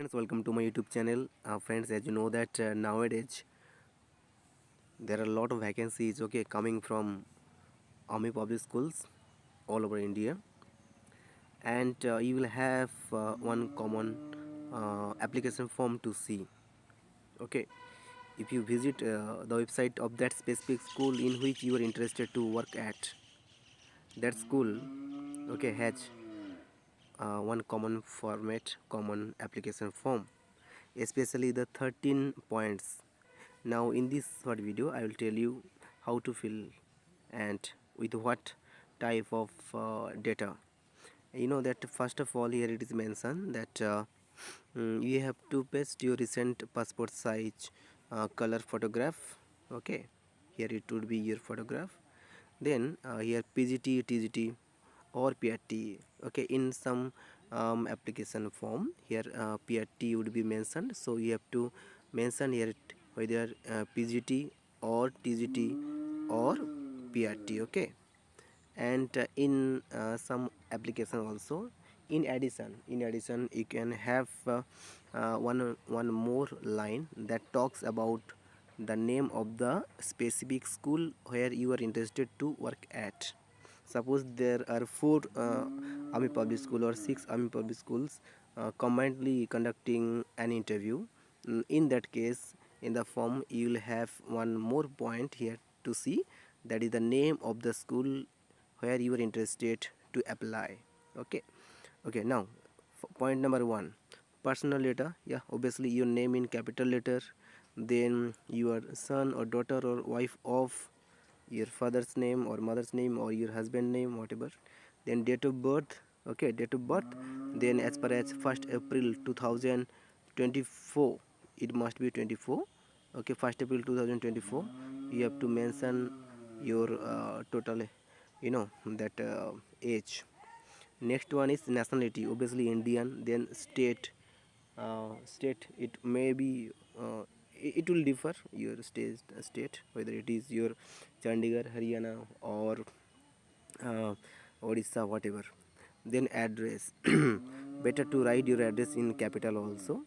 Friends, welcome to my YouTube channel. Friends, as you know that nowadays there are a lot of vacancies coming from army public schools all over India, and you will have one common application form to see. Okay, if you visit the website of that specific school in which you are interested to work at, that school has one common format, common application form, especially the 13 points. Now in this short video I will tell you how to fill and with what type of data. You know that first of all here it is mentioned that you have to paste your recent passport size color photograph. Okay, here it would be your photograph. Then here PGT TGT or PRT. Okay, in some application form here PRT would be mentioned, so you have to mention here whether PGT or TGT or PRT. Okay, and in some application also, in addition you can have one more line that talks about the name of the specific school where you are interested to work at. Suppose there are four army public school or six army public schools combinedly conducting an interview. In that case, in the form you will have one more point here to see, that is the name of the school where you are interested to apply. Okay, now point number one, personal data. Yeah, obviously your name in capital letter, then your son or daughter or wife of your father's name or mother's name or your husband name, whatever. Then date of birth. Okay, date of birth, then as per as 1st April 2024, it must be 24. Okay, 1st April 2024, you have to mention your total, that age. Next one is nationality, obviously Indian. Then state it may be it will differ your state, whether it is your Chandigarh, Haryana, or Odisha, whatever. Then address. Better to write your address in capital also.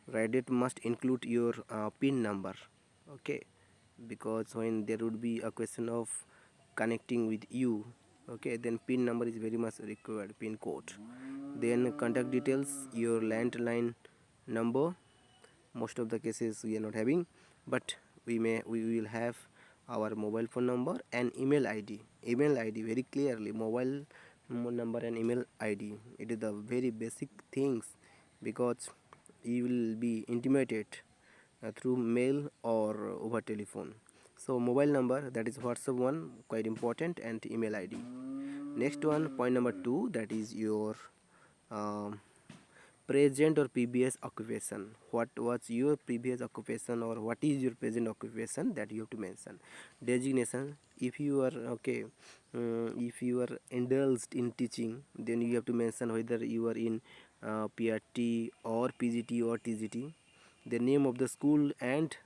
Write it must include your pin number. Okay, because when there would be a question of connecting with you, okay, then pin number is very much required, pin code. Then contact details, your landline number. Most of the cases we are not having, but we will have our mobile phone number and email id very clearly. Mobile number and email id, it is the very basic things, because you will be intimated through mail or over telephone. So mobile number, that is WhatsApp one, quite important, and email id. Next one, point number two, that is your um, present or previous occupation. What was your previous occupation or what is your present occupation, that you have to mention. Designation, if you are if you are indulged in teaching, then you have to mention whether you are in PRT or PGT or TGT. The name of the school and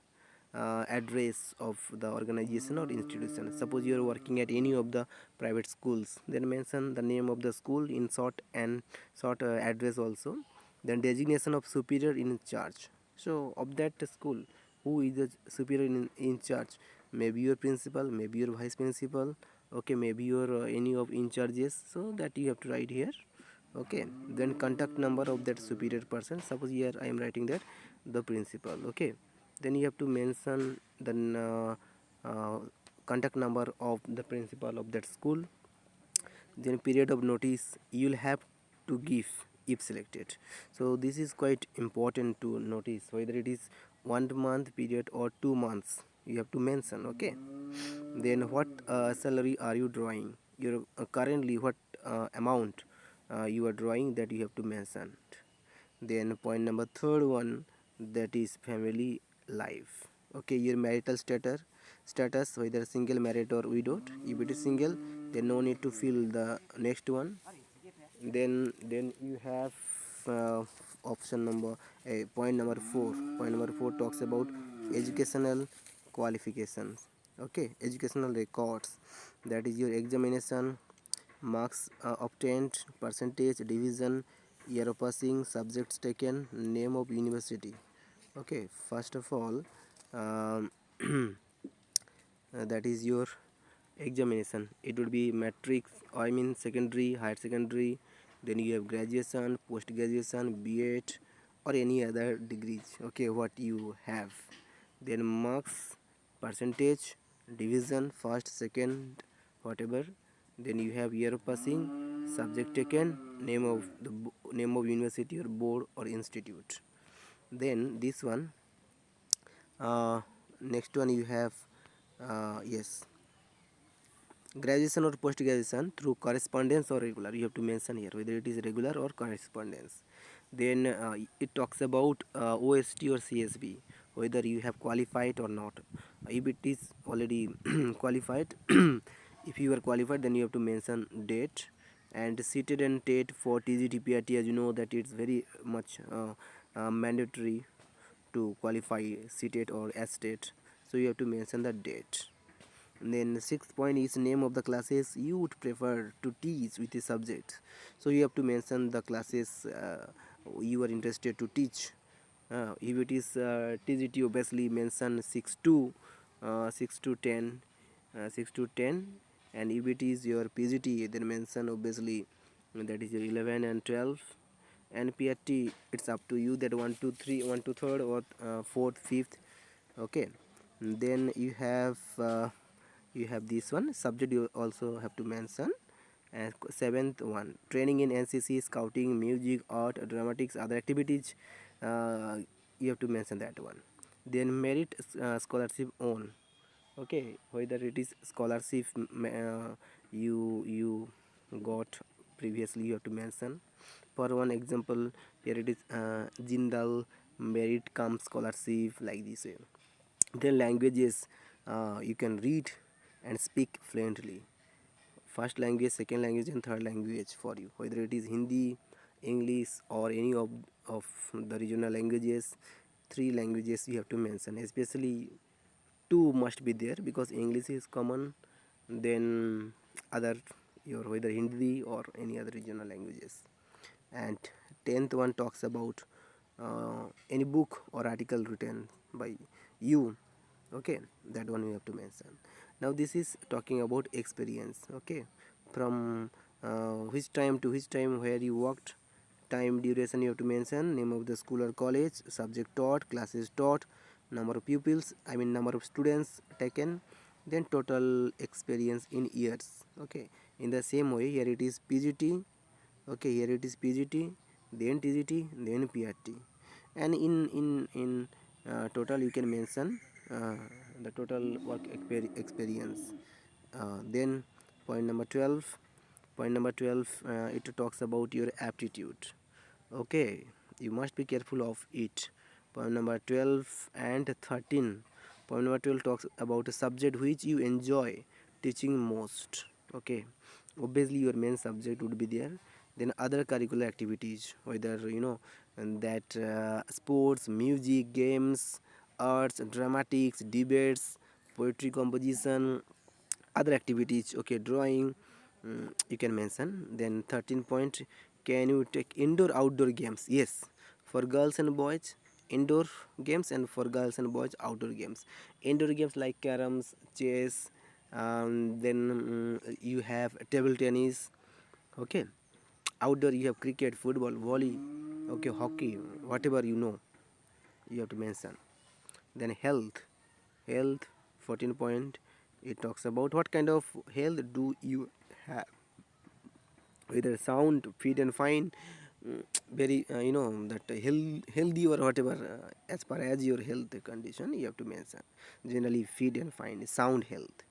address of the organization or institution. Suppose you are working at any of the private schools, then mention the name of the school in short and short address also. Then designation of superior in charge, so of that school, who is the superior in charge? Maybe your principal, maybe your vice principal, okay, maybe your any of in charges, so that you have to write here. Okay, then contact number of that superior person. Suppose here I am writing that the principal. Okay, then you have to mention the contact number of the principal of that school. Then period of notice you will have to give if selected. So this is quite important to notice, whether it is 1 month period or 2 months, you have to mention. Okay, then what salary are you drawing, your currently what amount you are drawing, that you have to mention. Then point number third one, that is family life. Okay, your marital status, whether single, married or widowed. If it is single, then no need to fill the next one. Then you have option number point number 4. Point number 4 talks about educational qualifications. Okay, educational records, that is your examination marks obtained, percentage, division, year of passing, subjects taken, name of university. Okay, first of all, um, that is your examination. It would be matrix, I mean secondary, higher secondary, then you have graduation, post graduation, B.Ed, or any other degrees, okay, what you have. Then marks, percentage, division, first, second, whatever. Then you have year of passing, subject taken, name of university or board or institute. Then this one, uh, next one you have, yes, graduation or post graduation through correspondence or regular. You have to mention here whether it is regular or correspondence. Then it talks about OST or CSB, whether you have qualified or not. If it is already qualified, if you are qualified, then you have to mention date. And seated and TET for TGT PRT, as you know that it's very much mandatory to qualify seated or STET, so you have to mention the date. And then sixth point is name of the classes you would prefer to teach with the subject. So you have to mention the classes you are interested to teach. If it is TGT, obviously mention 6 to 10, 6 to 10. And if it is your PGT, then mention obviously that is your 11 and 12. And PRT, it's up to you that 1 to 3, 1 to 3rd, or 4th, 5th. Okay, then you have this one subject you also have to mention. And seventh one, training in NCC, scouting, music, art, dramatics, other activities, uh, you have to mention that one. Then merit scholarship on, okay, whether it is scholarship you got previously, you have to mention. For one example, here it is Jindal merit come scholarship, like this way. Then languages, you can read and speak fluently. First language, second language, and third language for you, whether it is Hindi, English, or any of the regional languages. Three languages you have to mention, especially two must be there because English is common. Then other, your whether Hindi or any other regional languages. And 10th one talks about any book or article written by you, okay, that one you have to mention. Now this is talking about experience, okay, from which time to which time, where you worked, time, duration you have to mention, name of the school or college, subject taught, classes taught, number of pupils, I mean number of students taken, then total experience in years. Okay, in the same way here it is PGT, okay, here it is PGT, then TGT, then PRT. And in total you can mention uh, the total work experience. Then point number 12, it talks about your aptitude, okay, you must be careful of it. Point number 12 and 13, point number 12 talks about a subject which you enjoy teaching most, okay, obviously your main subject would be there. Then other curricular activities, whether and that sports, music, games, arts, dramatics, debates, poetry composition, other activities, okay, drawing, you can mention. Then 13 point, can you take indoor outdoor games? Yes, for girls and boys indoor games, and for girls and boys outdoor games. Indoor games like caroms, chess, then you have table tennis, okay. Outdoor you have cricket, football, volley, okay, hockey, whatever you have to mention. Then health 14 point, it talks about what kind of health do you have, whether sound, fit and fine, very that healthy or whatever, as per as your health condition you have to mention. Generally fit and fine, sound health.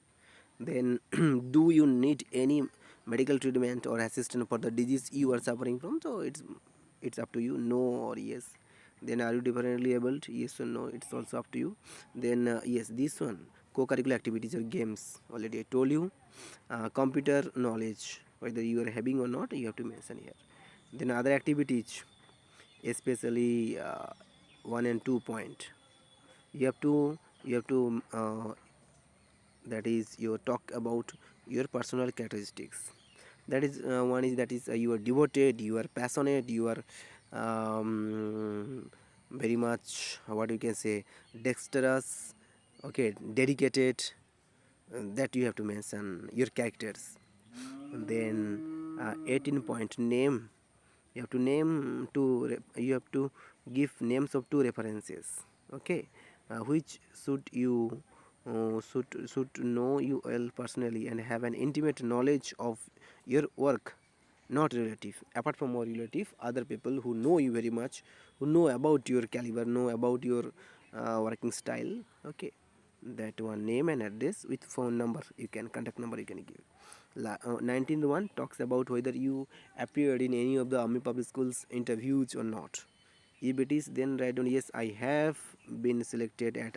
Then do you need any medical treatment or assistance for the disease you are suffering from? So it's up to you, no or yes. Then are you differently able? Yes or no, it's also up to you. Then yes, this one, co-curricular activities or games, already I told you. Computer knowledge, whether you are having or not, you have to mention here. Then other activities, especially 1 and 2 point, you have to that is your talk about your personal characteristics. That is one is that is you are devoted, you are passionate, you are very much what you can say dexterous, okay, dedicated, that you have to mention your characters. And then 18 point name, you have to name you have to give names of two references, okay, which should know you well personally and have an intimate knowledge of your work, not relative, apart from more relative, other people who know you very much, who know about your caliber, know about your working style, okay. That one, name and address with phone number, you can contact number you can give. 19th one talks about whether you appeared in any of the army public schools interviews or not. If it is, then write down yes, I have been selected at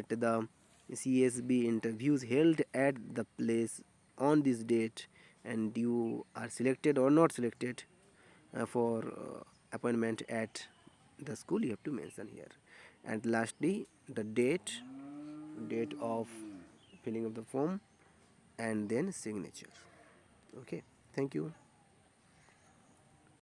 the CSB interviews held at the place on this date, and you are selected or not selected for appointment at the school, you have to mention here. And lastly, the date of filling of the form, and then signature. Okay, thank you.